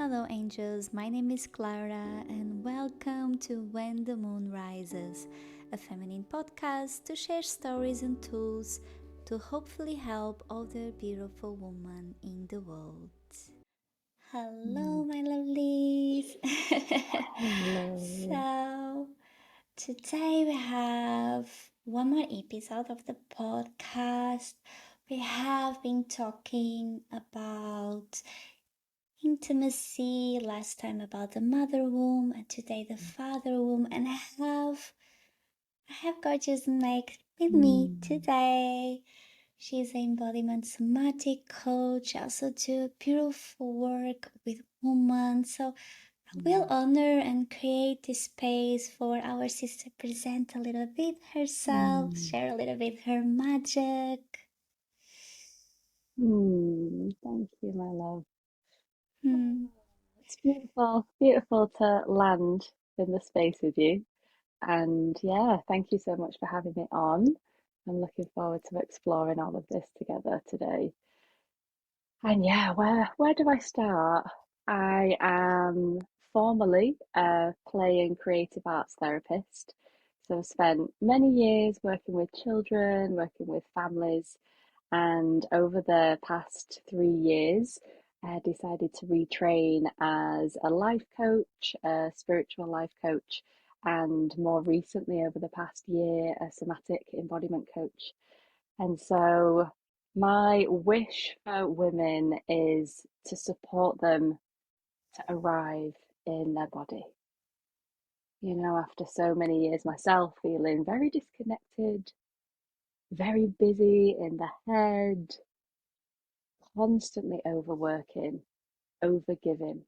Hello, angels. My name is Clara, and welcome to When the Moon Rises, a feminine podcast to share stories and tools to hopefully help other beautiful women in the world. Hello, Mm. my lovelies. Hello. So, today we have one more episode of the podcast. We have been talking about intimacy, last time about the mother womb, and today the father womb. And I have gorgeous Meg with me Mm. today. She's an embodiment somatic coach. I also do beautiful work with women. So we'll Mm. honor and create this space for our sister present a little bit herself, Mm. share a little bit her magic. Thank you, my love. Hmm. Oh, it's beautiful, beautiful to land in the space with you. And yeah, thank you so much for having me on. I'm looking forward to exploring all of this together today. And yeah, where do I start? I am formally a play and creative arts therapist. So I've spent many years working with children, working with families, and over the past 3 years, I decided to retrain as a life coach, a spiritual life coach, and more recently, over the past year, a somatic embodiment coach. And so, my wish for women is to support them to arrive in their body. After so many years myself feeling very disconnected, very busy in the head, constantly overworking, overgiving,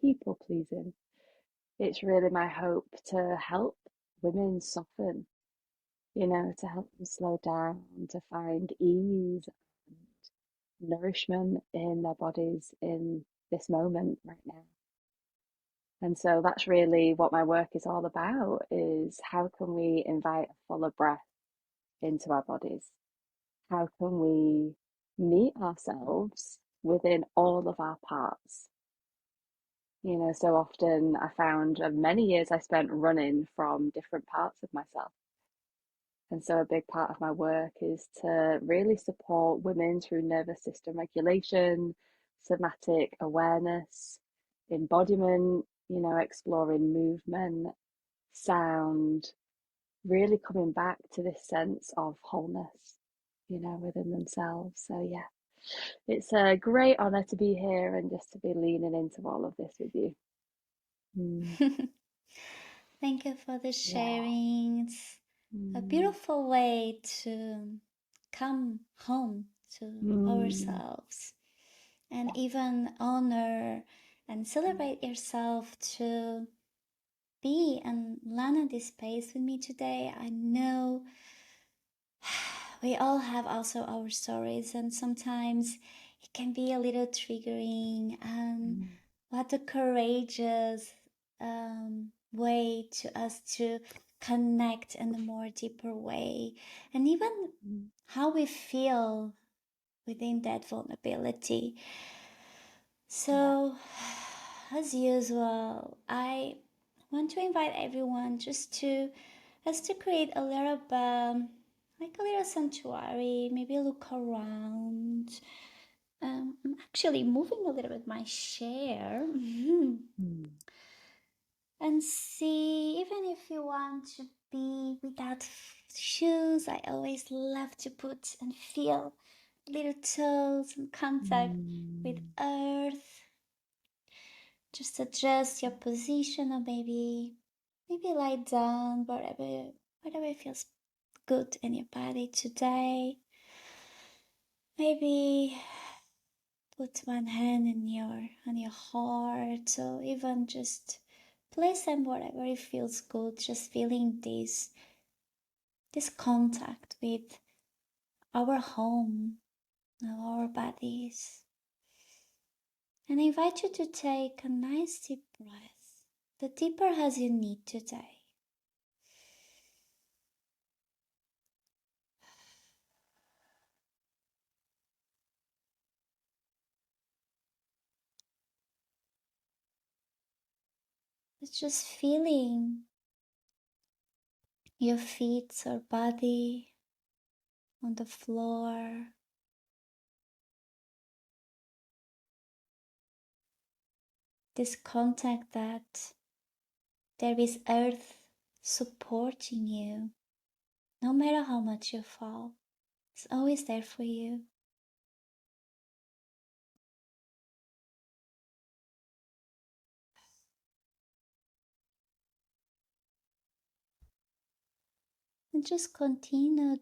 people pleasing. It's really my hope to help women soften, to help them slow down, to find ease and nourishment in their bodies in this moment right now. And so that's really what my work is all about is how can we invite a fuller breath into our bodies? How can we meet ourselves within all of our parts? So often I found many years I spent running from different parts of myself. And so a big part of my work is to really support women through nervous system regulation, somatic awareness, embodiment, exploring movement, sound, really coming back to this sense of wholeness, within themselves. So, yeah, it's a great honor to be here and just to be leaning into all of this with you. Mm, Thank you for the yeah. sharing. It's a Mm, beautiful way to come home to mm, ourselves and yeah. even honor and Mm, celebrate yourself to be and land in this space with me today. I know we all have also our stories, and sometimes it can be a little triggering. And mm, what a courageous way to us to connect in a more deeper way, and even mm, how we feel within that vulnerability. yeah. So, as usual, I want to invite everyone just to us to create a little like a little sanctuary, maybe look around. I'm actually moving a little bit my chair Mm, and see even if you want to be without shoes. I always love to put and feel little toes in contact with mm, earth. Just adjust your position, or maybe lie down wherever feels good in your body today. Maybe put one hand in your heart, or even just place them wherever it feels good, just feeling this contact with our home, our bodies. And I invite you to take a nice deep breath, the deeper as you need today. It's just feeling your feet or body on the floor. This contact that there is earth supporting you. No matter how much you fall, it's always there for you. And just continue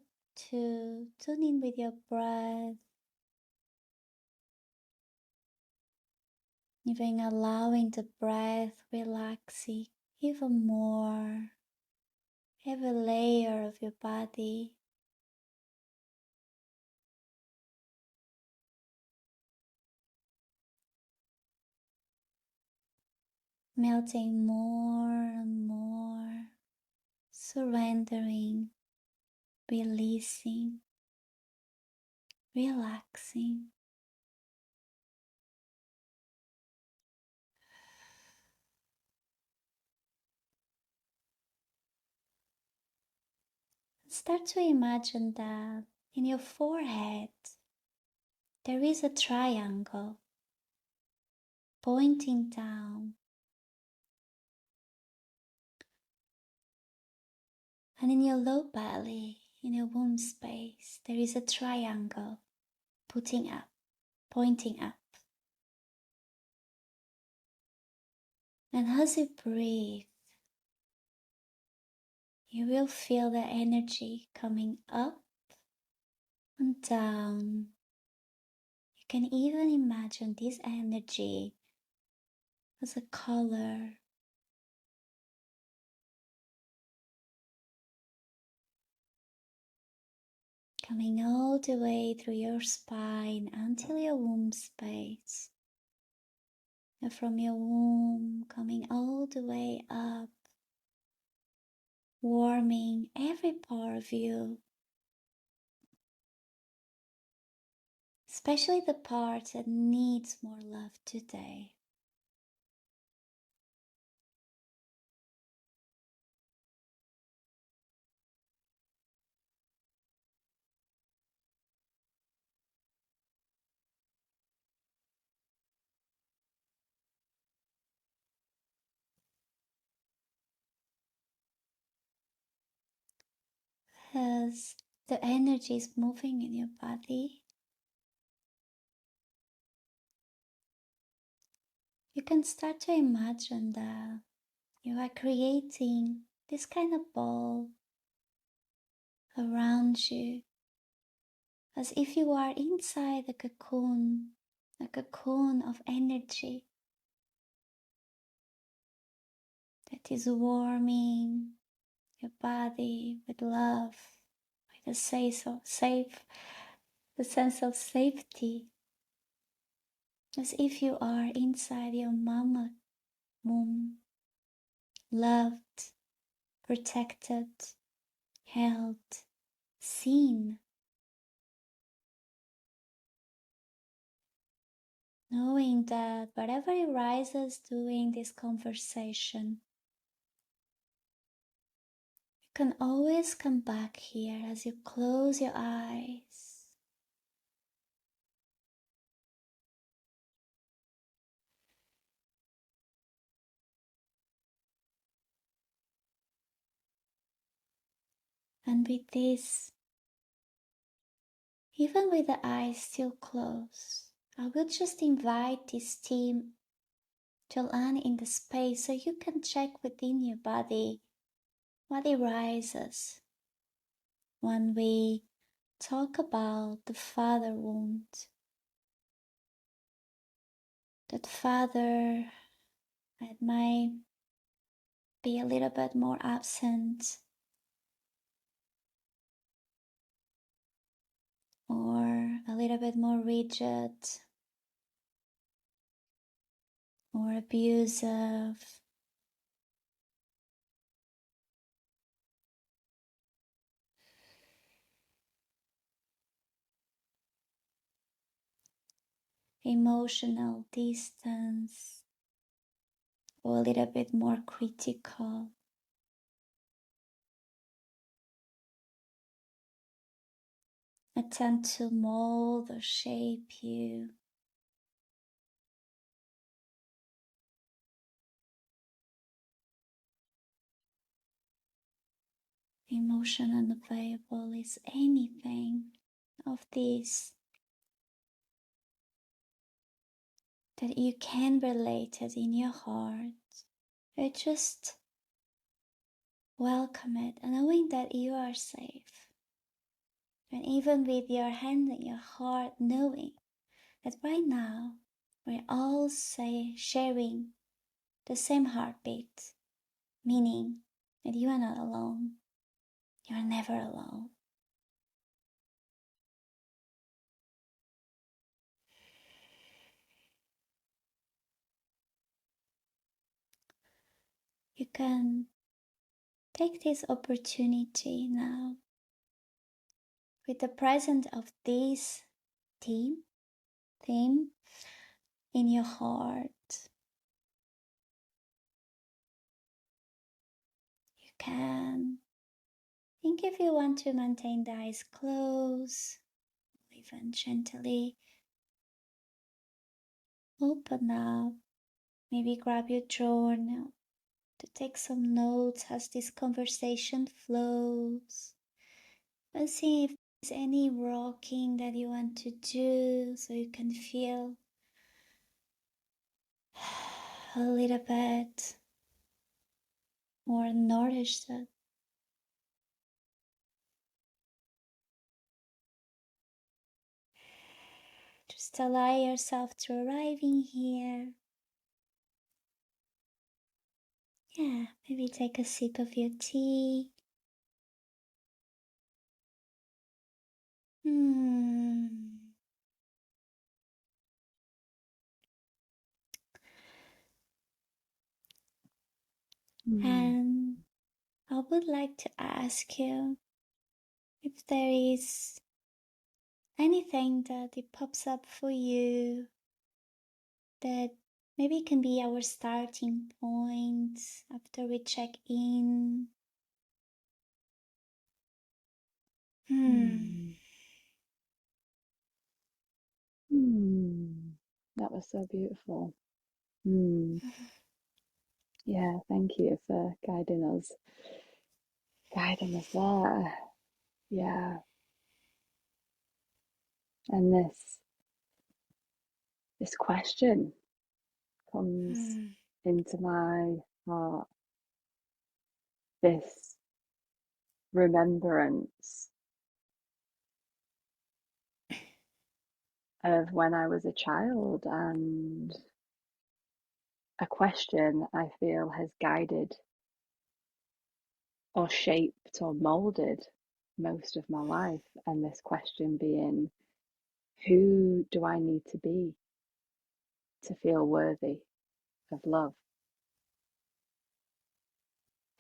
to tune in with your breath, even allowing the breath relaxing even more every layer of your body, melting more and more, surrendering, releasing, relaxing. Start to imagine that in your forehead there is a triangle pointing down, and in your low belly, in your womb space, there is a triangle pointing up. And as you breathe, you will feel the energy coming up and down. You can even imagine this energy as a color, coming all the way through your spine until your womb space. And from your womb, coming all the way up, warming every part of you, especially the part that needs more love today. As the energy is moving in your body, you can start to imagine that you are creating this kind of ball around you, as if you are inside a cocoon of energy that is warming your body with love, with the sense of safety, as if you are inside your mama womb, loved, protected, held, seen, knowing that whatever arises during this conversation, you can always come back here as you close your eyes. And with this, even with the eyes still closed, I will just invite this team to land in the space so you can check within your body what arises when we talk about the father wound. That father that might be a little bit more absent or a little bit more rigid or abusive. Emotional distance or a little bit more critical. Attempt to mold or shape you. Emotion unavailable is anything of this that you can relate it in your heart. You just welcome it, and knowing that you are safe. And even with your hand in your heart, knowing that right now we're all sharing the same heartbeat, meaning that you are not alone. You are never alone. You can take this opportunity now with the presence of this theme in your heart. You can think if you want to maintain the eyes closed, even gently open up. Maybe grab your journal to take some notes as this conversation flows. And see if there's any rocking that you want to do so you can feel a little bit more nourished. Just allow yourself to arriving here. Yeah, maybe take a sip of your tea. Hmm. Mm. And I would like to ask you if there is anything that it pops up for you that maybe can be our starting point after we check in. Hmm. Mm. Mm. That was so beautiful. Mm. Yeah, thank you for guiding us there. Yeah, and this question comes Hmm. into my heart. This remembrance of when I was a child, and a question I feel has guided or shaped or molded most of my life. And this question being, who do I need to be to feel worthy of love?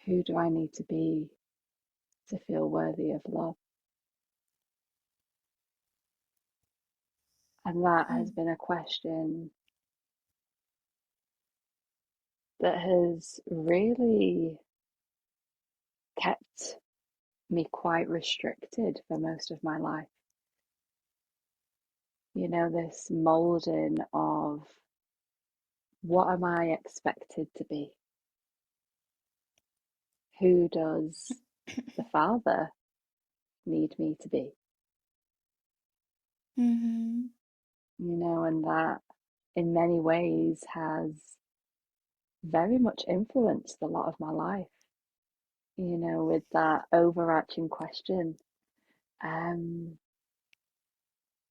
Who do I need to be to feel worthy of love? And that has Hmm. been a question that has really kept me quite restricted for most of my life. You know, this molding of what am I expected to be? Who does the Father need me to be? Mm-hmm. You know, and that in many ways has very much influenced a lot of my life, you know, with that overarching question. Um,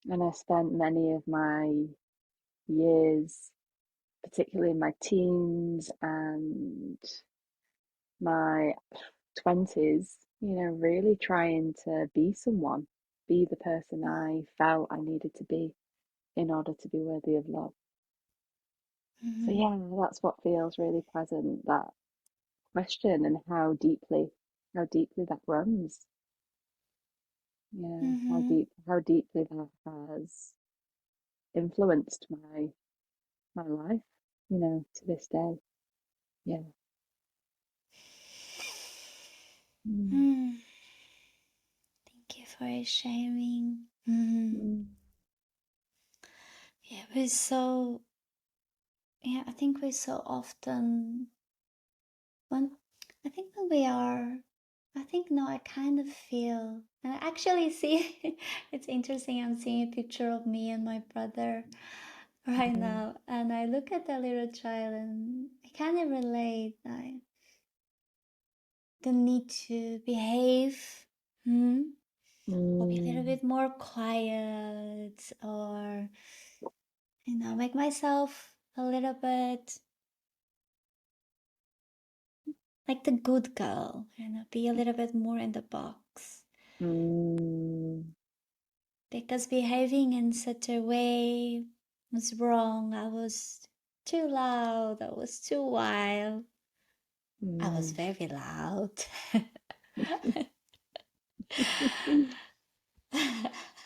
and I spent many of my years, particularly in my teens and my 20s, you know, really trying to be someone, be the person I felt I needed to be in order to be worthy of love. So, Mm-hmm. yeah, that's what feels really present, that question, and how deeply that runs. Yeah, Mm-hmm. how deeply that has influenced my life, you know, to this day. Yeah. Mm. Hmm. Thank you for sharing. Hmm. Mm. Yeah, I think we so often, when, I think when we are, I think no, I kind of feel, and I actually see, it's interesting, I'm seeing a picture of me and my brother right Mm. now, and I look at the little child and I kind of relate, like, the need to behave, or be a little Mm. bit more quiet, or, make myself a little bit like the good girl, be a little bit more in the box. Mm. Because behaving in such a way was wrong. I was too loud, I was too wild. I was Mm. very loud.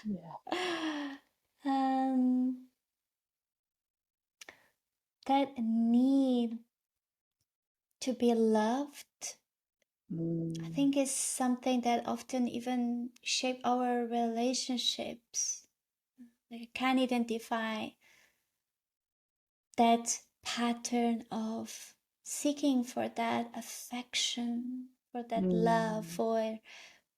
Yeah. um, that need to be loved, I Mm. think, is something that often even shape our relationships. Like, I can identify that pattern of seeking for that affection, for that love, Mm. for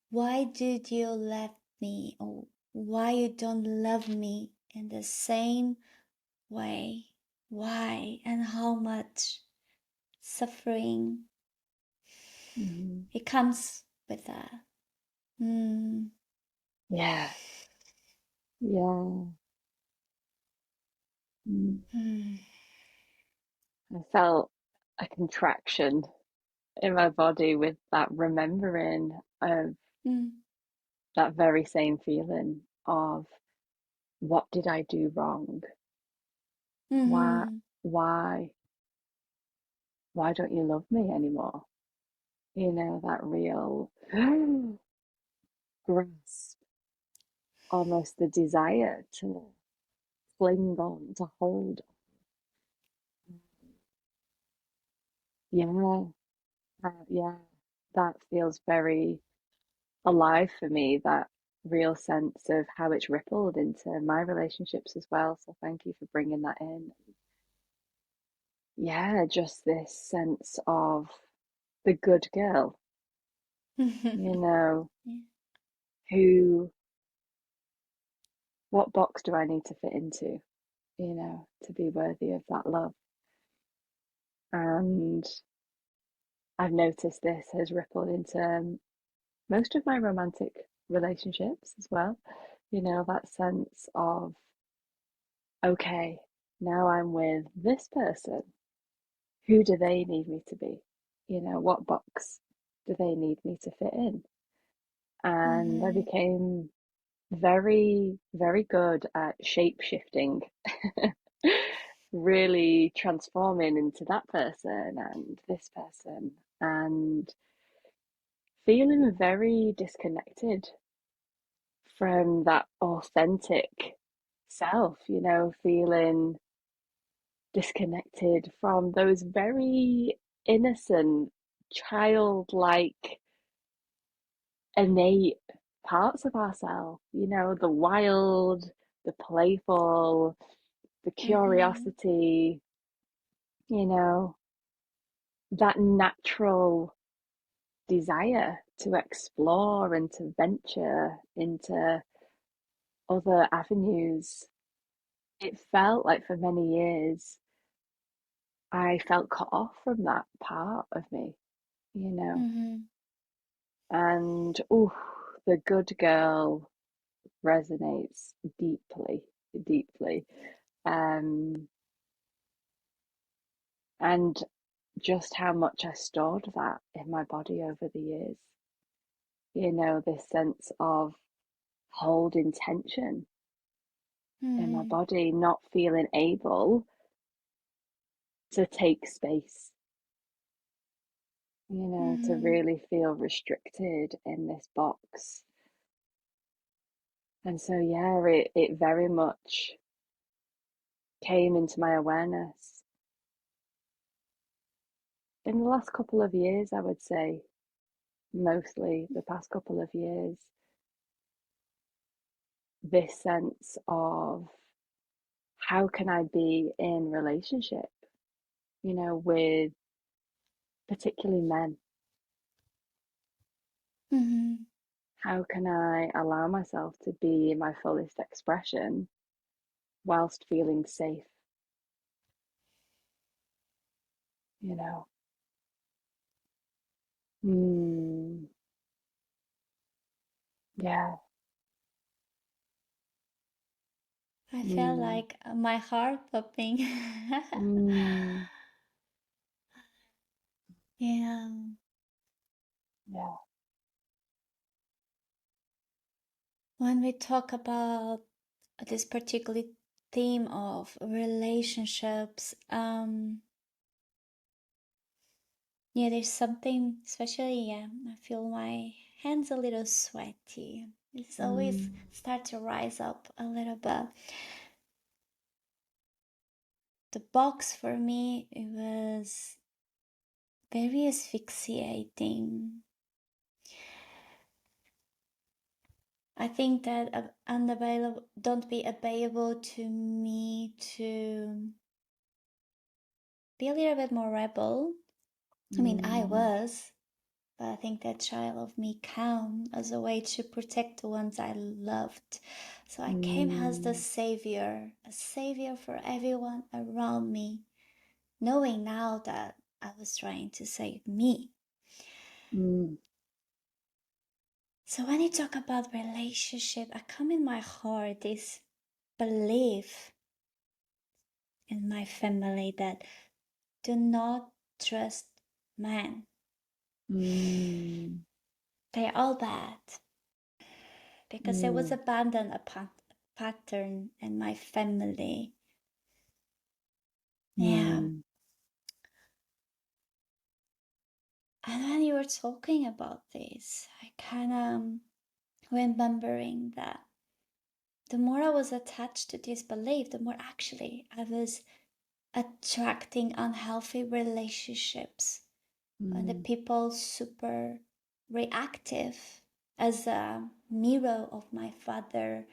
why did you left me, or why you don't love me in the same way, why, and how much suffering Mm. it comes with that. Mm. Yeah. Yeah. Mm. Mm. I felt a contraction in my body with that remembering of Mm. that very same feeling of what did I do wrong? Why, Mm-hmm. why, why don't you love me anymore? You know, that real grasp, almost the desire to cling on, to hold. Yeah, yeah, that feels very alive for me, that real sense of how it's rippled into my relationships as well. So thank you for bringing that in. Yeah, just this sense of the good girl, you know, Yeah. who, what box do I need to fit into, to be worthy of that love? And I've noticed this has rippled into most of my romantic relationships as well. That sense of, okay, now I'm with this person. Who do they need me to be? What box do they need me to fit in? And I Mm-hmm. became very, very good at shape shifting, really transforming into that person and this person, and feeling very disconnected from that authentic self, feeling disconnected from those very innocent, childlike, innate parts of ourselves, the wild, the playful, the Mm-hmm. curiosity, you know, that natural desire to explore and to venture into other avenues. It felt like for many years I felt cut off from that part of me, you know. Mm-hmm. And the good girl resonates deeply, deeply. Um, and just how much I stored that in my body over the years. This sense of holding tension in my Mm-hmm. body, not feeling able to take space, to Mm-hmm. really feel restricted in this box. And so, yeah, it very much came into my awareness in the last couple of years, I would say, mostly the past couple of years, this sense of how can I be in relationship, with particularly men? Mm-hmm. How can I allow myself to be in my fullest expression whilst feeling safe, you know? Mm, yeah. I felt Mm, like my heart popping. mm, Yeah. yeah. When we talk about this particular theme of relationships, yeah, there's something, especially, yeah, I feel my hands a little sweaty. It's always Mm, start to rise up a little bit. The box for me, it was very asphyxiating. I think that unavailable, don't be available to me to be a little bit more rebel. I mean, I mm, was, but I think that child of me came as a way to protect the ones I loved. So I came as the mm, savior, a savior for everyone around me, knowing now that I was trying to save me. mm, So when you talk about relationship, I come in my heart this belief in my family that do not trust men. mm, They're all bad because there was mm, abandoned a pattern in my family. Yeah. mm, And when you were talking about this, I kind of remembering that the more I was attached to this belief, the more actually I was attracting unhealthy relationships. And the mm, people super reactive as a mirror of my father.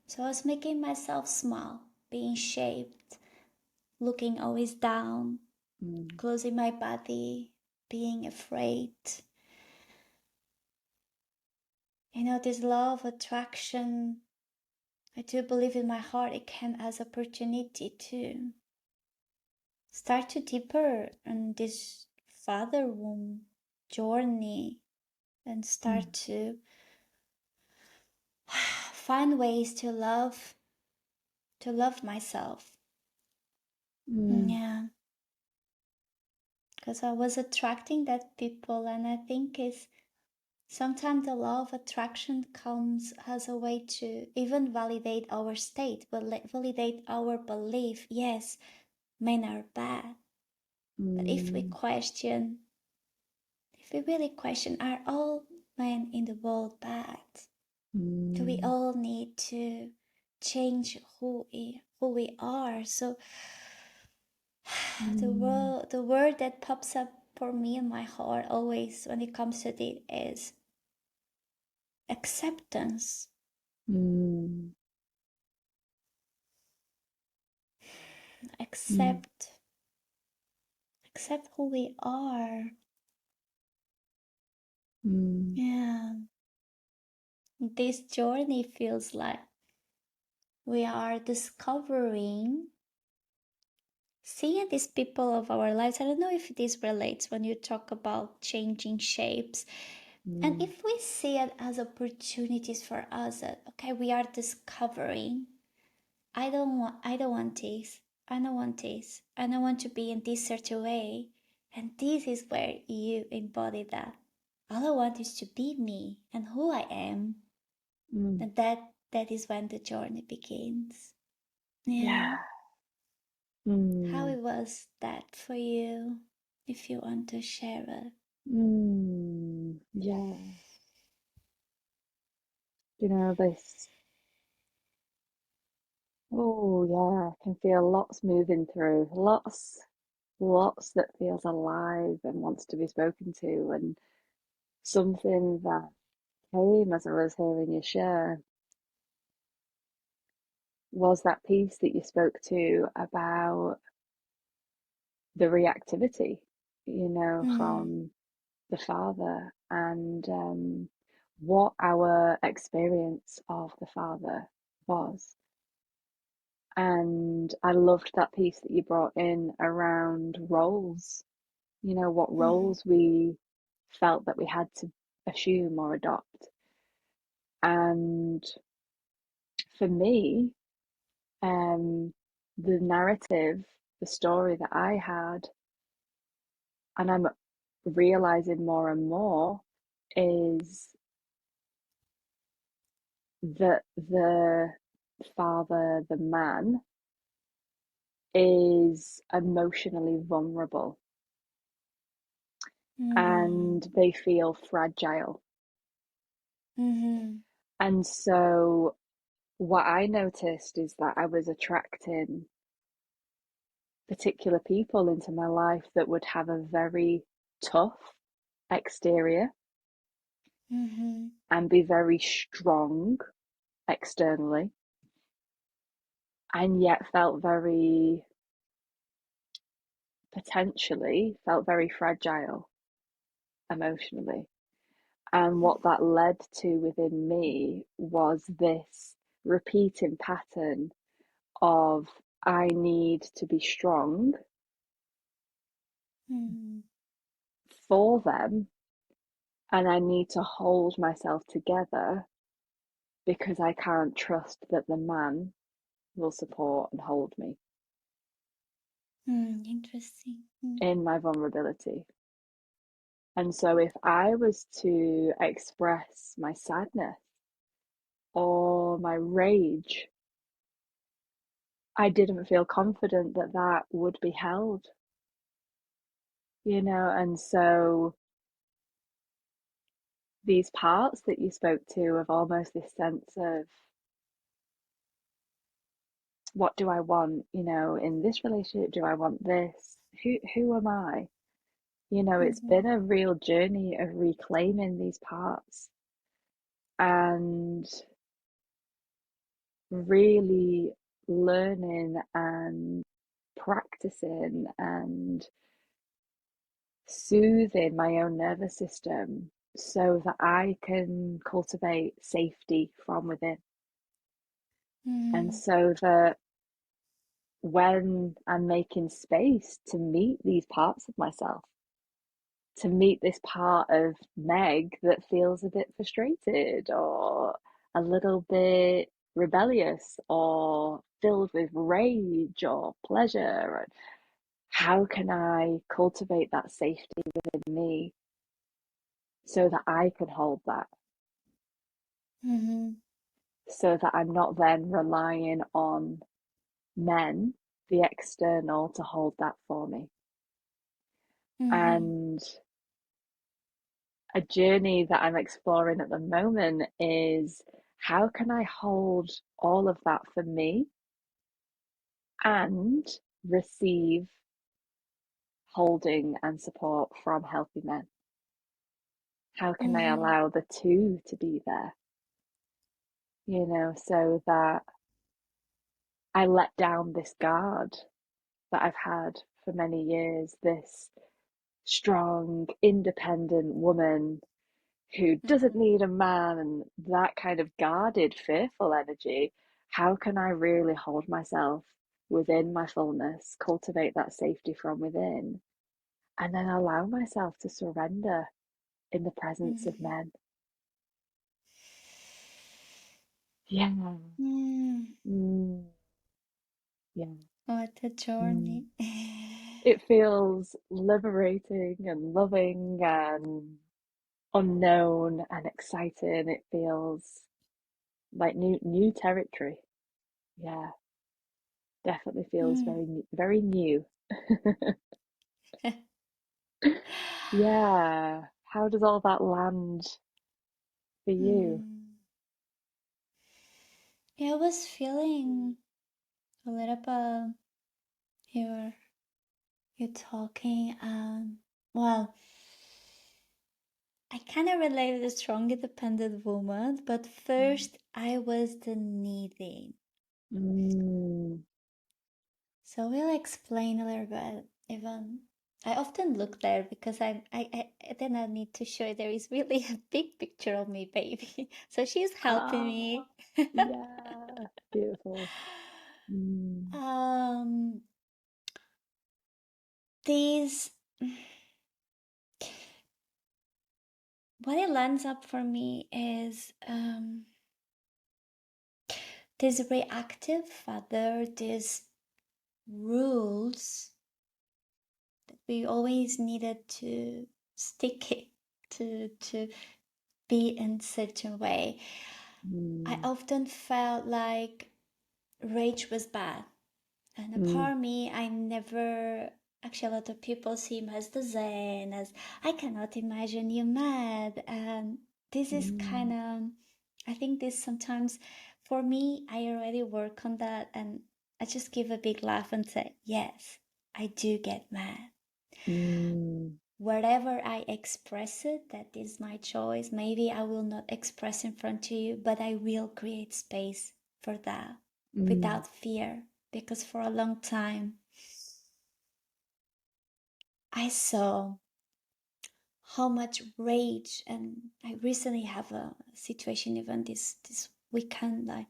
So I was making myself small, being shaped, looking always down, mm, closing my body, being afraid. This law of attraction, I do believe in my heart it came as opportunity to start to deeper in this father womb journey and mm, start to find ways to love myself. mm, Yeah, because I was attracting that people, and I think it's sometimes the law of attraction comes as a way to even validate our state, validate our belief. Yes, men are bad, but mm, if we really question, are all men in the world bad? Do we mm, all need to change who we are? So mm, the word that pops up for me in my heart always when it comes to it is acceptance. mm, mm, Accept who we are. mm, Yeah, this journey feels like we are discovering, seeing these people of our lives. I don't know if this relates when you talk about changing shapes. And mm, if we see it as opportunities for us, that okay, we are discovering. I don't want this. I don't want this. I don't want to be in this certain way. And this is where you embody that. All I want is to be me and who I am. mm. And that is when the journey begins. Yeah. Yeah. How Mm, it was that for you, if you want to share it. yeah. This, oh, yeah, I can feel lots moving through, lots. lots that feels alive and wants to be spoken to. And something that came as I was hearing you share was that piece that you spoke to about the reactivity, Mm-hmm. from the father, and what our experience of the father was. And I loved that piece that you brought in around roles, what Mm-hmm. roles we felt that we had to assume or adopt. And for me, um, the narrative, the story that I had, and I'm realizing more and more, is that the father, the man, is emotionally vulnerable Mm-hmm. and they feel fragile. Mm-hmm. And so, what I noticed is that I was attracting particular people into my life that would have a very tough exterior Mm-hmm. and be very strong externally, and yet felt very fragile emotionally. And what that led to within me was this repeating pattern of I need to be strong Mm-hmm. for them and I need to hold myself together because I can't trust that the man will support and hold me Interesting. in my vulnerability. And so, if I was to express my sadness or my rage, I didn't feel confident that that would be held, and so these parts that you spoke to of almost this sense of what do I want, in this relationship, do I want this? Who am I? It's Mm-hmm. been a real journey of reclaiming these parts and really learning and practicing and soothing my own nervous system so that I can cultivate safety from within. And Mm-hmm. so that when I'm making space to meet these parts of myself, to meet this part of Meg that feels a bit frustrated or a little bit rebellious or filled with rage or pleasure, how can I cultivate that safety within me so that I can hold that, Mm-hmm. so that I'm not then relying on men, the external, to hold that for me. Mm-hmm. And a journey that I'm exploring at the moment is how can I hold all of that for me and receive holding and support from healthy men? How can I Mm-hmm. allow the two to be there, so that I let down this guard that I've had for many years, this strong, independent woman who doesn't Mm-hmm. need a man and that kind of guarded, fearful energy. How can I really hold myself within my fullness, cultivate that safety from within, and then allow myself to surrender in the presence of Mm-hmm. men? Yeah. Mm. Mm, yeah. What a Mm. journey. It feels liberating and loving and unknown and exciting. It feels like new territory. Yeah, definitely feels Mm. very new. Yeah. How does all that land for you? Mm. Yeah, I was feeling a little bit your you're talking, well, I kind of relate to the strong independent woman, but first I was the needy. Mm. So we'll explain a little bit. Even I often look there because then I need to show there is really a big picture of me, baby. So she's helping me. Ah, yeah, beautiful. Mm. um, these what it lands up for me is this reactive father, these rules that we always needed to stick it to be in certain way. I Mm. often felt like rage was bad. And a Mm. part of me, I never, actually, a lot of people see him as the Zen, as I cannot imagine you mad. And this is kind Mm. of, I think this sometimes, for me, I already work on that. And I just give a big laugh and say, yes, I do get mad. Mm. Wherever I express it, that is my choice. Maybe I will not express in front of you, but I will create space for that Mm. without fear. Because for a long time, I saw how much rage, and I recently have a situation even this weekend, like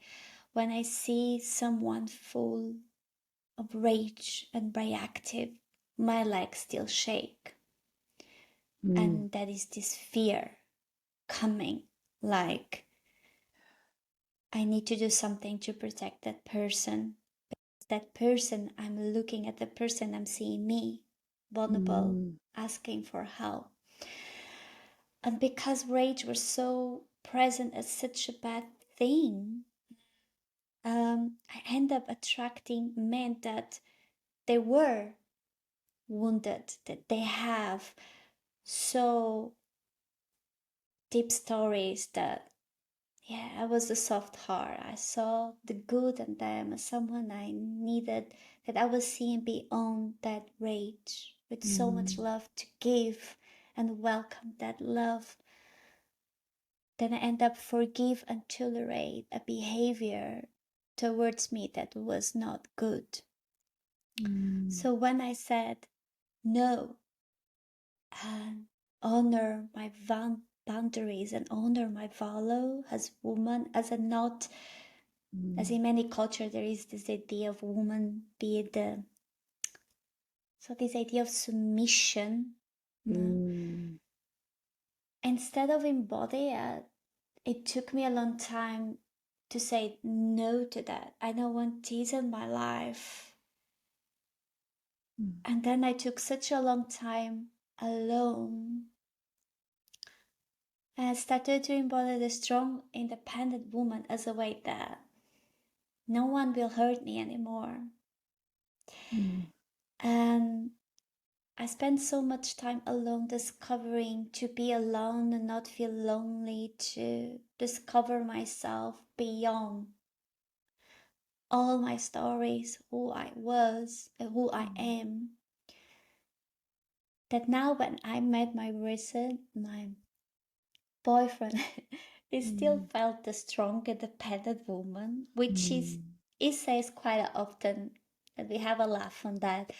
when I see someone full of rage and reactive, my legs still shake. Mm. And that is this fear coming, like I need to do something to protect that person. That person, I'm looking at the person, I'm seeing me, vulnerable, Mm. asking for help. And because rage was so present as such a bad thing, I end up attracting men that they were wounded, that they have so deep stories that, yeah, I was a soft heart. I saw the good in them as someone I needed, that I was seeing beyond that rage with so much Mm. love to give and welcome that love. Then I end up forgive and tolerate a behavior towards me that was not good. Mm. So when I said no and honor my boundaries and honor my value as woman, as a not, as Mm. in many cultures there is this idea of woman be the, so this idea of submission, no? Mm. Instead of embody it, it took me a long time to say no to that. I don't want this in my life. Mm. And then I took such a long time alone. And I started to embody the strong, independent woman as a way that no one will hurt me anymore. Mm. And I spent so much time alone discovering to be alone and not feel lonely, to discover myself beyond all my stories, who I was and who I Mm. am. That now when I met my boyfriend, he still Mm. felt the strong independent woman, which is, Mm. he says quite often, and we have a laugh on that.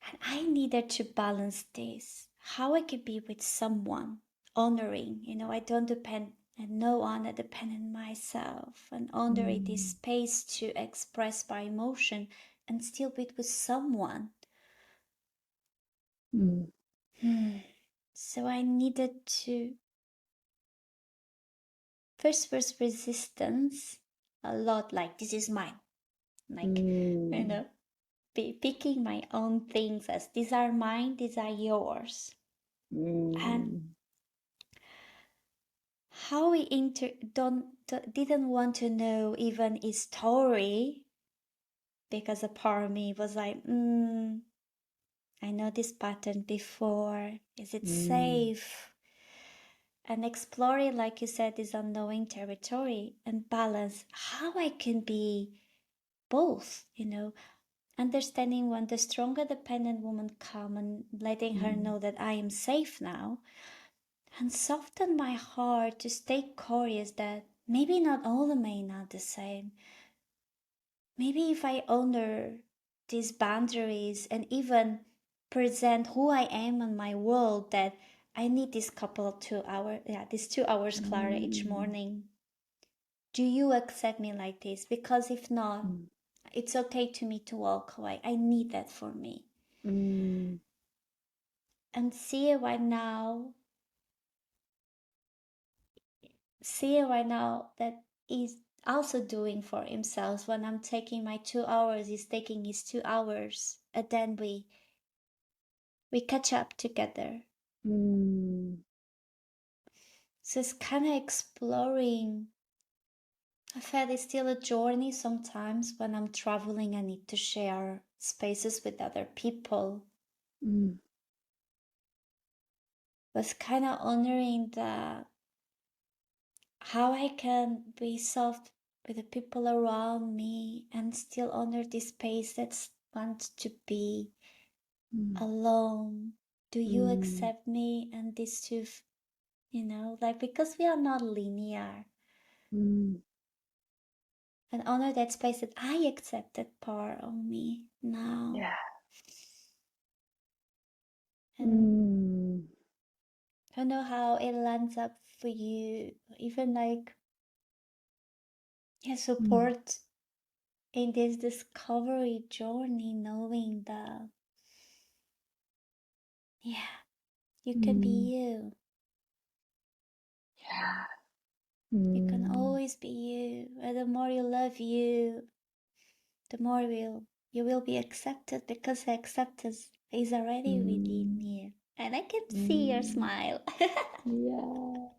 And I needed to balance this. How I could be with someone honoring, I don't depend and no one, I depend on myself, and honoring this Mm. space to express my emotion and still be with someone. Mm. So I needed to, first was resistance, a lot, like this is mine, like, you Mm. know, picking my own things as these are mine, these are yours. And Mm. how we didn't want to know even his story, because a part of me was like, I know this pattern before. Is it Mm. safe? And exploring, like you said, this unknowing territory and balance how I can be both, understanding when the stronger dependent woman come and letting her mm, know that I am safe now, and soften my heart to stay curious that maybe not all the men are the same. Maybe if I honor these boundaries and even present who I am in my world, that I need this couple of 2 hours, yeah, these 2 hours Clara each mm, morning. Do you accept me like this? Because if not, mm, it's okay to me to walk away. I need that for me. mm. And see right now that he's also doing for himself. When I'm taking my 2 hours, he's taking his 2 hours, and then we catch up together. Mm, So it's kind of exploring. I feel it's still a journey sometimes. When I'm traveling, I need to share spaces with other people. mm, But kind of honoring the how I can be soft with the people around me and still honor this space that wants to be mm, alone. Do you mm, accept me and this too? Like, because we are not linear, mm. and honor that space that I accept that part of me now. Yeah. And Mm, I don't know how it lands up for you, even like, yeah, mm, support in this discovery journey, knowing that, yeah, you can be mm. you. Yeah. You can Mm, always be you. And the more you love you, the more you will be accepted, because the acceptance is already within mm, you. And I can see your mm. smile. Yeah.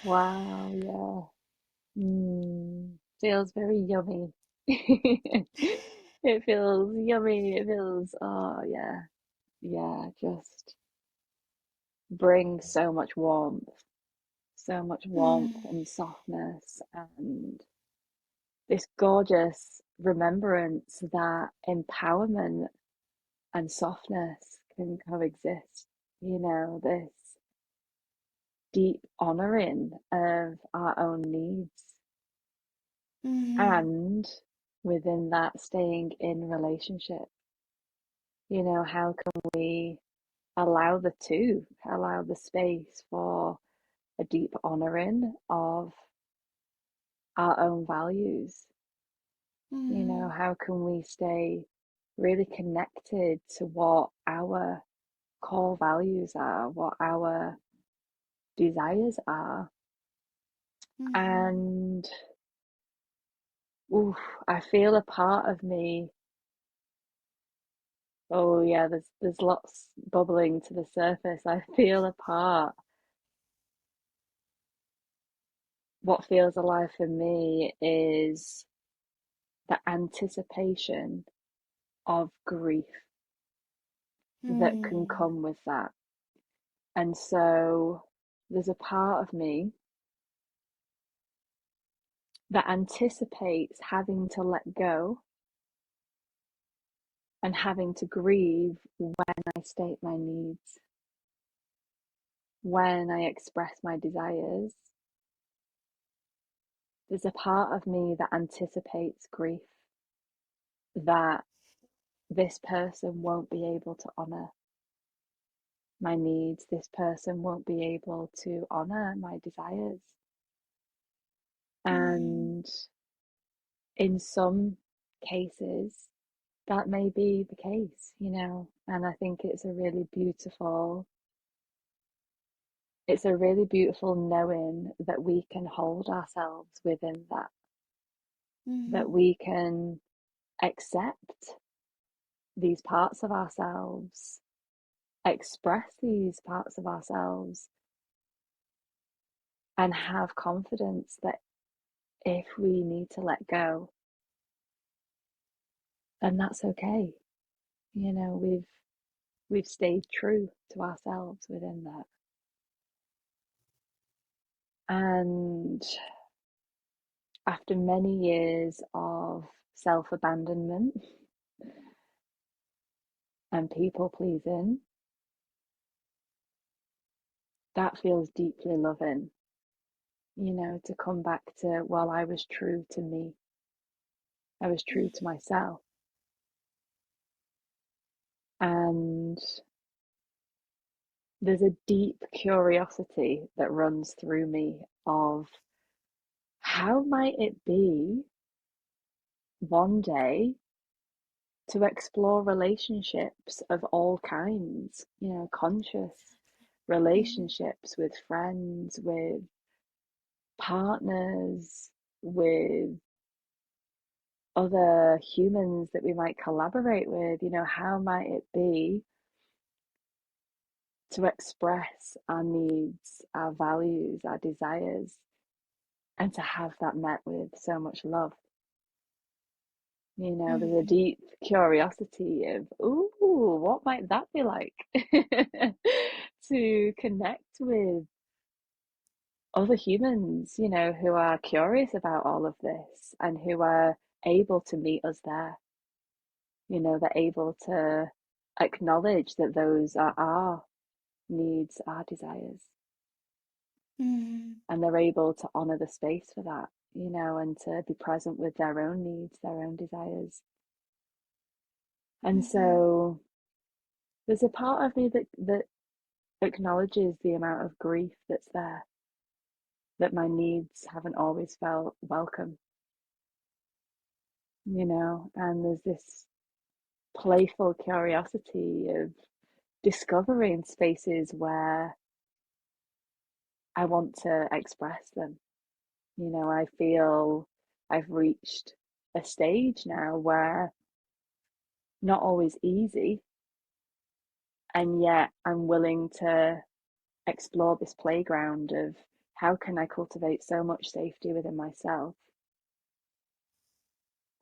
Wow. Yeah. Feels very yummy. It feels yummy. It feels, oh, yeah. Yeah. Just brings so much warmth Mm, and softness, and this gorgeous remembrance that empowerment and softness can coexist. This deep honoring of our own needs, mm, and within that, staying in relationship. How can we allow the space for a deep honoring of our own values? mm, How can we stay really connected to what our core values are, what our desires are? mm, And oof, I feel a part of me. Oh yeah, there's lots bubbling to the surface. I feel a part. What feels alive for me is the anticipation of grief that can mm, come with that. And so there's a part of me that anticipates having to let go and having to grieve when I state my needs, when I express my desires. There's a part of me that anticipates grief, that this person won't be able to honor my needs, this person won't be able to honor my desires. mm, And in some cases, that may be the case. And I think it's a really beautiful knowing that we can hold ourselves within that, that mm, we can accept these parts of ourselves, express these parts of ourselves, and have confidence that if we need to let go, then that's okay. We've stayed true to ourselves within that. And after many years of self-abandonment, and people pleasing, that feels deeply loving, to come back to, well, I was true to me, I was true to myself. And there's a deep curiosity that runs through me of how might it be one day to explore relationships of all kinds, conscious Mm, relationships with friends, with partners, with other humans that we might collaborate with. How might it be to express our needs, our values, our desires, and to have that met with so much love? There's a mm, deep curiosity of, ooh, what might that be like? To connect with other humans, who are curious about all of this and who are able to meet us there. They're able to acknowledge that those are our needs, our desires, mm, and they're able to honor the space for that, and to be present with their own needs, their own desires. And mm, so there's a part of me that acknowledges the amount of grief that's there, that my needs haven't always felt welcome, and there's this playful curiosity of discovering spaces where I want to express them. I feel I've reached a stage now where not always easy, and yet I'm willing to explore this playground of how can I cultivate so much safety within myself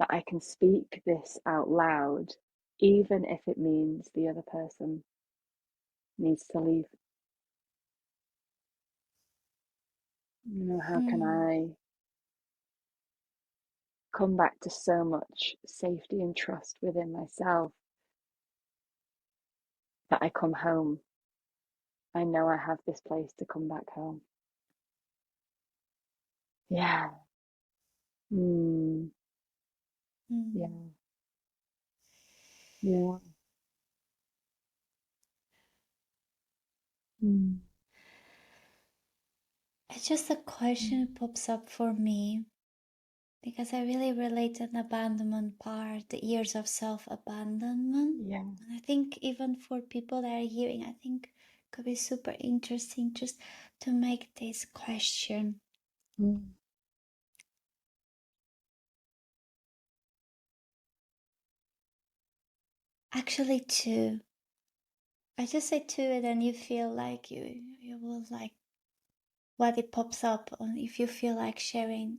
that I can speak this out loud, even if it means the other person needs to leave. How can mm. I come back to so much safety and trust within myself that I come home? I know I have this place to come back home. Yeah. Mm, Mm. yeah. Yeah. Mm, It's just a mm, question pops up for me because I really relate to the abandonment part, the years of self-abandonment. yeah. And I think even for people that are hearing, I think could be super interesting just to make this question. Mm, Actually, two. I just say two, and then you feel like you will like what it pops up on if you feel like sharing.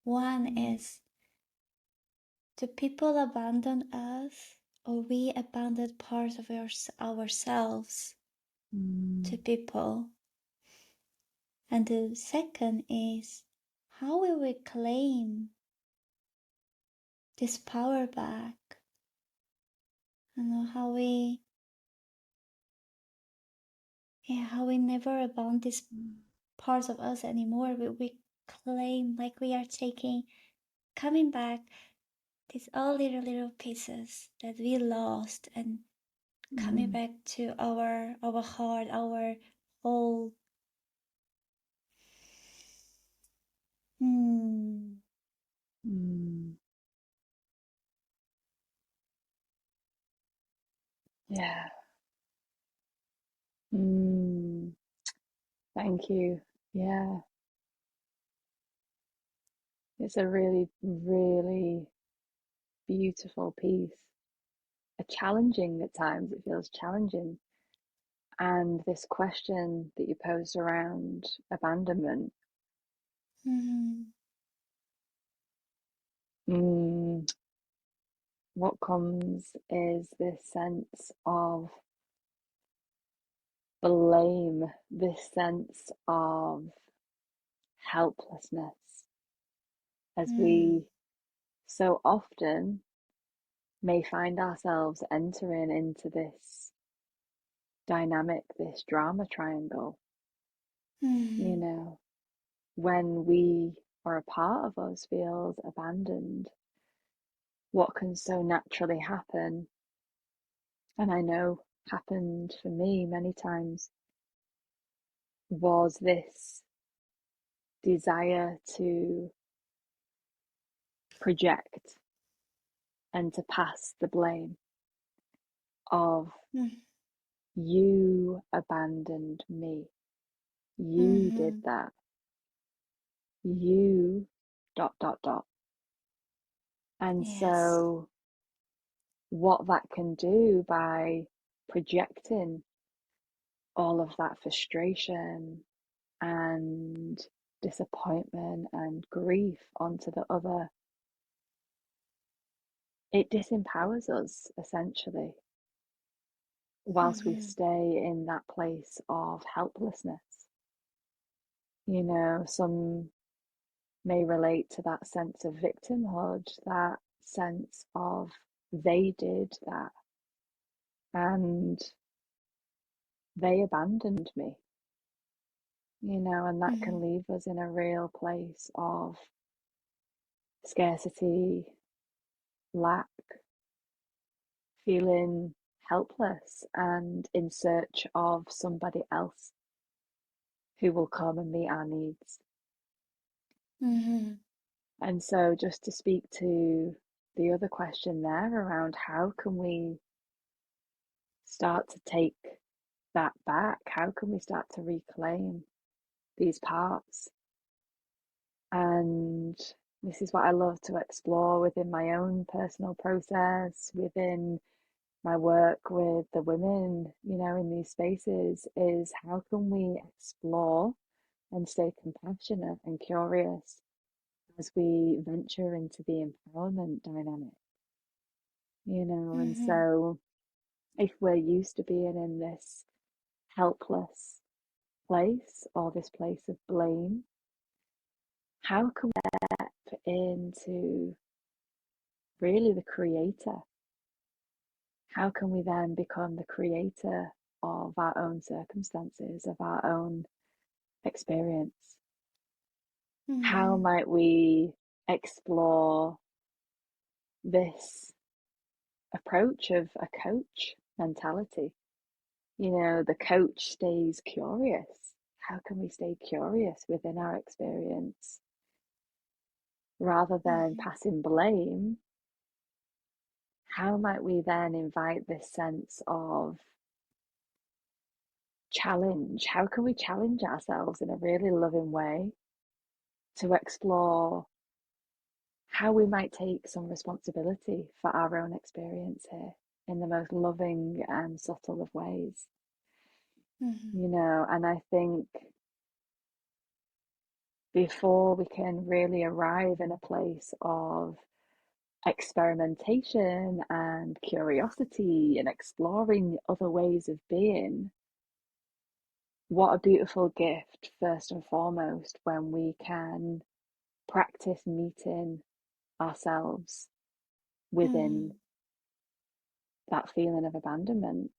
One mm, is, do people abandon us or we abandon parts of ourselves to mm, people? And the second is, how will we claim this power back? How we, yeah, how we never abandon these mm, parts of us anymore. We claim like we are taking, coming back these all little pieces that we lost and coming mm, back to our heart, our whole. Hmm. mm. Yeah. Mm, thank you. Yeah. It's a really, really beautiful piece. A challenging at times, it feels challenging. And this question that you posed around abandonment, Hmm. mm, what comes is this sense of blame, this sense of helplessness, as Hmm. we so often may find ourselves entering into this dynamic, this drama triangle, you Mm-hmm. know, when we or a part of us feels abandoned, what can so naturally happen, and I know happened for me many times, was this desire to project and to pass the blame of you abandoned me, you did Mm-hmm. that, you dot dot dot. And Yes. so, what that can do by projecting all of that frustration and disappointment and grief onto the other, it disempowers us essentially, whilst we Mm-hmm. stay in that place of helplessness. You know, some may relate to that sense of victimhood, that sense of they did that and they abandoned me, and that Mm-hmm. can leave us in a real place of scarcity, lack, feeling helpless and in search of somebody else who will come and meet our needs. Mm-hmm. And so, just to speak to the other question there around how can we start to take that back? How can we start to reclaim these parts? And this is what I love to explore within my own personal process, within my work with the women, in these spaces, is how can we explore and stay compassionate and curious as we venture into the empowerment dynamic, and Mm-hmm. so if we're used to being in this helpless place or this place of blame, how can we step into really the creator? How can we then become the creator of our own circumstances, of our own experience? How Mm-hmm. might we explore this approach of a coach mentality? The coach stays curious. How can we stay curious within our experience rather than Mm-hmm. passing blame? How might we then invite this sense of challenge? How can we challenge ourselves in a really loving way to explore how we might take some responsibility for our own experience here in the most loving and subtle of ways? Mm-hmm. And I think before we can really arrive in a place of experimentation and curiosity and exploring other ways of being, what a beautiful gift, first and foremost, when we can practice meeting ourselves within Mm-hmm. that feeling of abandonment.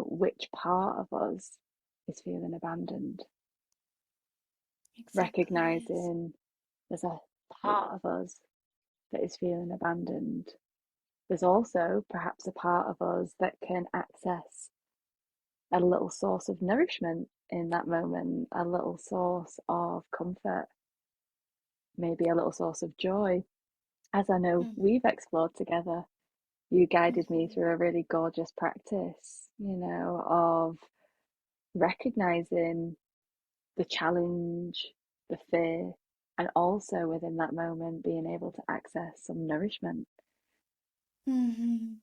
Which part of us is feeling abandoned? Exactly. Yes. Recognizing there's a part of us that is feeling abandoned. There's also perhaps a part of us that can access a little source of nourishment in that moment, a little source of comfort, maybe a little source of joy. As I know Mm-hmm. we've explored together, you guided me Mm-hmm. through a really gorgeous practice, of recognizing the challenge, the fear, and also within that moment being able to access some nourishment. Mm-hmm.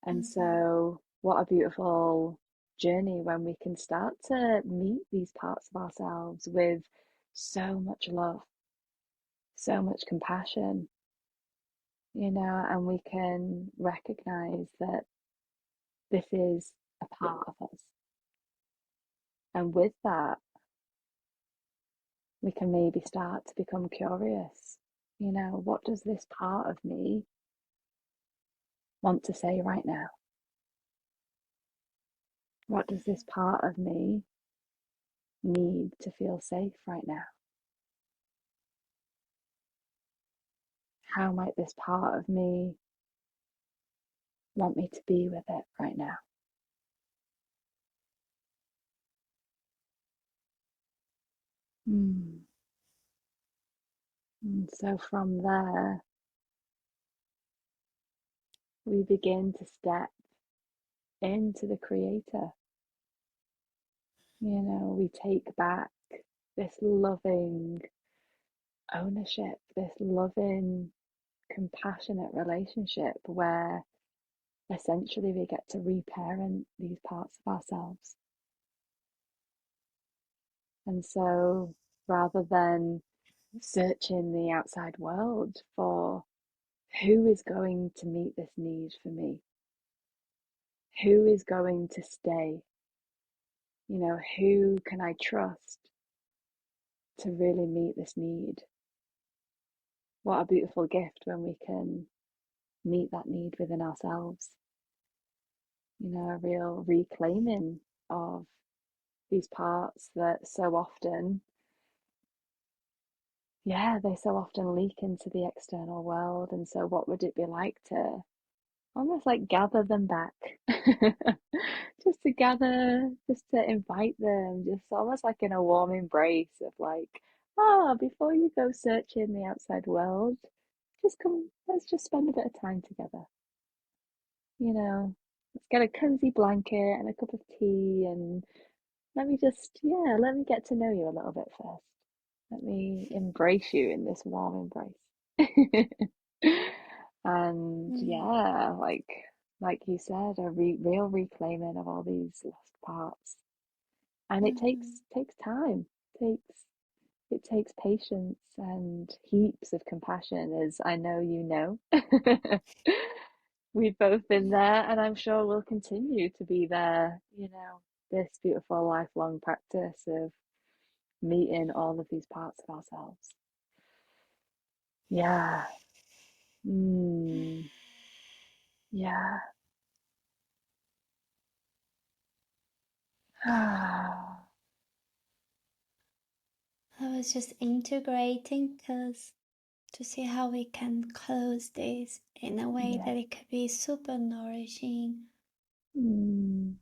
And Mm-hmm. so, what a beautiful journey when we can start to meet these parts of ourselves with so much love, so much compassion, and we can recognize that this is a part of us. And with that, we can maybe start to become curious. What does this part of me want to say right now? What does this part of me need to feel safe right now? How might this part of me want me to be with it right now? Mm. And so from there, we begin to step into the Creator. We take back this loving ownership, this loving, compassionate relationship where essentially we get to reparent these parts of ourselves. And so rather than searching the outside world for who is going to meet this need for me, who is going to stay, who can I trust to really meet this need? What a beautiful gift when we can meet that need within ourselves. A real reclaiming of these parts that so often, yeah, they so often leak into the external world. And so, what would it be like to almost like gather them back? Just to gather, just to invite them, just almost like in a warm embrace of like, before you go searching the outside world, just come, let's just spend a bit of time together. Let's get a cozy blanket and a cup of tea and let me get to know you a little bit first. Let me embrace you in this warm embrace. And Mm, yeah, like you said, a real reclaiming of all these lost parts. And it mhm. takes time. Takes it takes patience and heaps of compassion, as I know you know. We've both been there, and I'm sure we'll continue to be there. This beautiful lifelong practice of meeting all of these parts of ourselves. Yeah. Mm, yeah. I was just integrating because to see how we can close this in a way Yeah. that it could be super nourishing. Mm,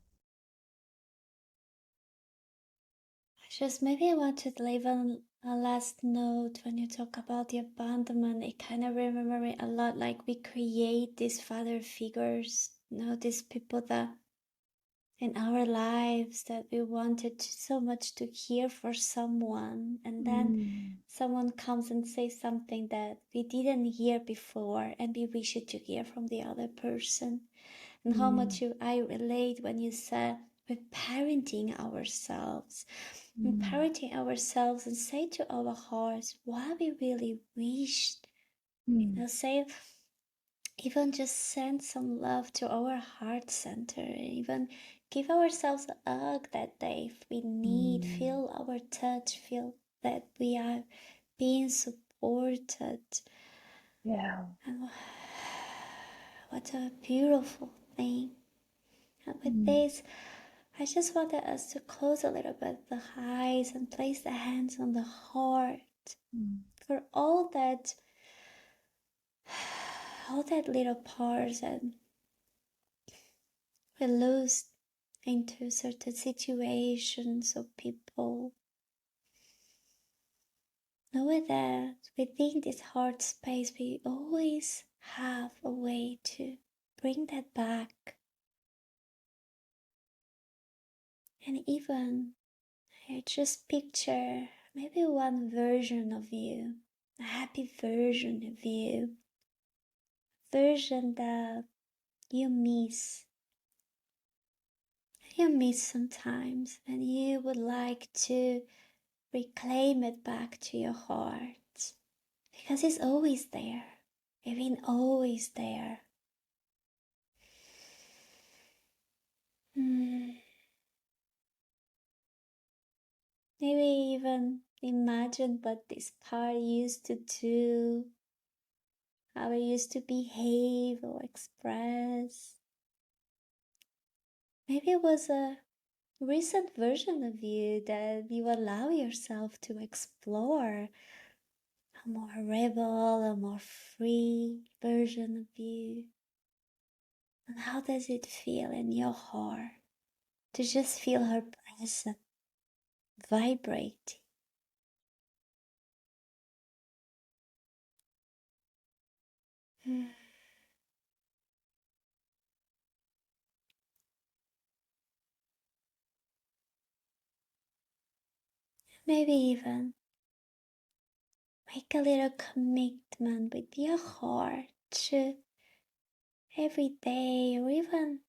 Just maybe I want to leave a last note when you talk about the abandonment. It kind of remember me a lot like we create these father figures, these people that in our lives that we wanted so much to hear for someone, and then mm, someone comes and says something that we didn't hear before and we wish it to hear from the other person. And how mm, much I relate when you said we're parenting ourselves and mm, parenting ourselves and say to our hearts what we really wished. mm, Say even just send some love to our heart center, even give ourselves a hug that day if we need, mm. feel our touch, feel that we are being supported. Yeah. And what a beautiful thing. And with Mm, this, I just wanted us to close a little bit the eyes and place the hands on the heart mm, for all that little parts that we lose into certain situations or people. Know that within this heart space, we always have a way to bring that back. And even I just picture maybe one version of you, a happy version of you, version that you miss. You miss sometimes, and you would like to reclaim it back to your heart because it's always there. It's been always there. Hmm. Maybe even imagine what this part used to do how we used to behave or express. Maybe it was a recent version of you that you allow yourself to explore, a more rebel, a more free version of you. And how does it feel in your heart to just feel her presence vibrating? Maybe even make a little commitment with your heart to every day, or even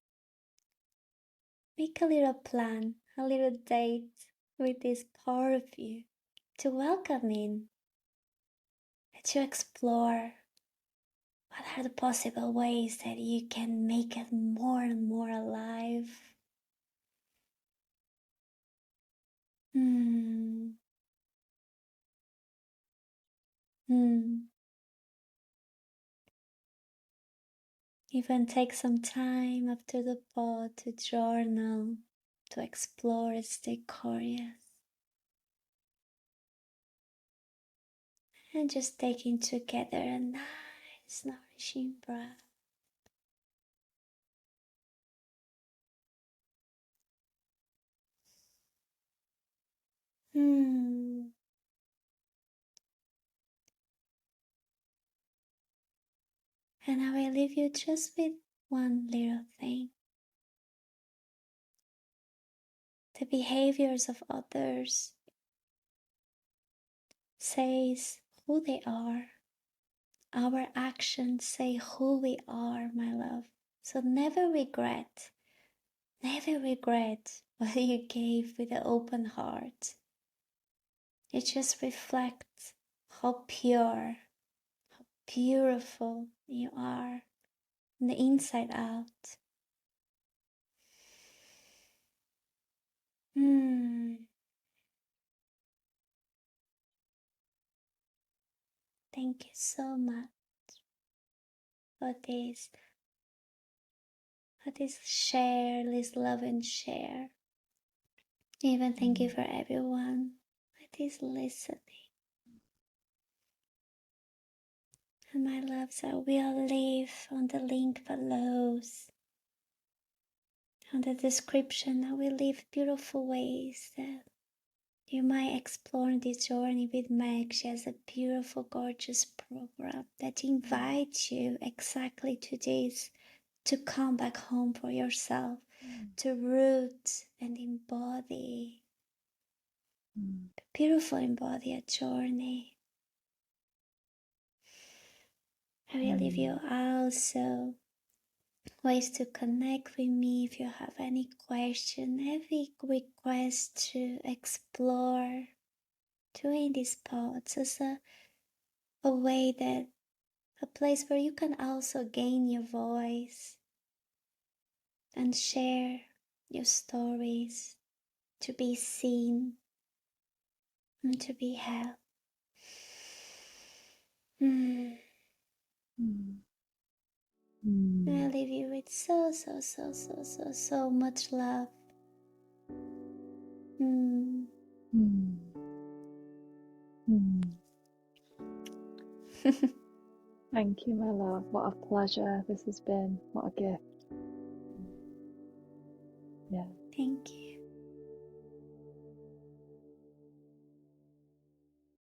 make a little plan, a little date with this part of you to welcome in, to explore what are the possible ways that you can make it more and more alive. Hmm. Hmm. Even take some time after the pod to journal, to explore and stay curious. And just taking together a nice, nourishing breath. Hmm. And I will leave you just with one little thing. The behaviors of others says who they are. Our actions say who we are, my love. So never regret what you gave with an open heart. It just reflects how pure, how beautiful you are from the inside out. Thank you so much for this share, this love and share. Even thank you for everyone that is listening. And my loves, I will leave on the link below, on the description. I will leave beautiful ways that you might explore this journey with Meg. She has a beautiful, gorgeous program that invites you exactly to this, to come back home for yourself, to root and embody, the beautiful embodied journey. I will leave you also ways to connect with me if you have any question, every request to explore doing these pods as a way that a place where you can also gain your voice and share your stories, to be seen and to be held. I leave you with so much love. Thank you, my love. What a pleasure this has been. What a gift.